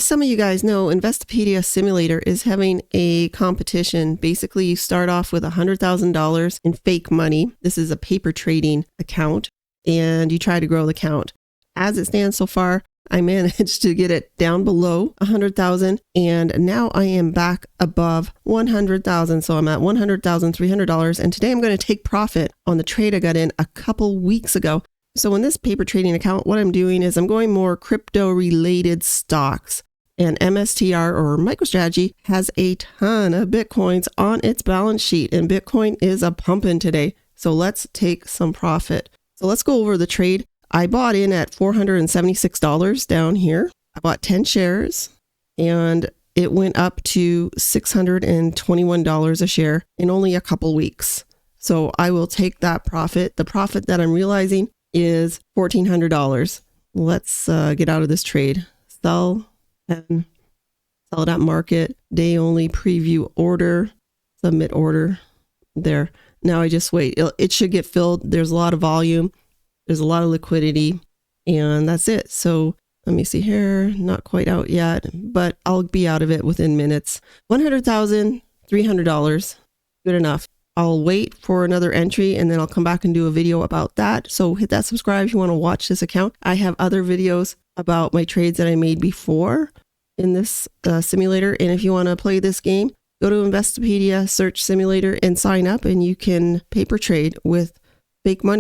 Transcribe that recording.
As some of you guys know, Investopedia Simulator is having a competition. Basically, you start off with $100,000 in fake money. This is a paper trading account, and you try to grow the account. As it stands so far, I managed to get it down below 100,000, and now I am back above 100,000. So I'm at $100,300, and today I'm going to take profit on the trade I got in a couple weeks ago. So in this paper trading account, what I'm doing is I'm going more crypto related stocks, and MSTR or MicroStrategy has a ton of Bitcoins on its balance sheet, and Bitcoin is a pumping today. So let's take some profit. So let's go over the trade. I bought in at $476 down here. I bought 10 shares and it went up to $621 a share in only a couple weeks. So I will take that profit. The profit that I'm realizing is $1,400. Let's get out of this trade. Sell and sell it at market. Day only preview order. Submit order. There. Now I just wait. It should get filled. There's a lot of volume. There's a lot of liquidity, and that's it. So let me see here. Not quite out yet, but I'll be out of it within minutes. $100,300. Good enough. I'll wait for another entry and then I'll come back and do a video about that. So hit that subscribe if you want to watch this account. I have other videos about my trades that I made before in this simulator. And if you want to play this game, go to Investopedia, search simulator and sign up, and you can paper trade with fake money.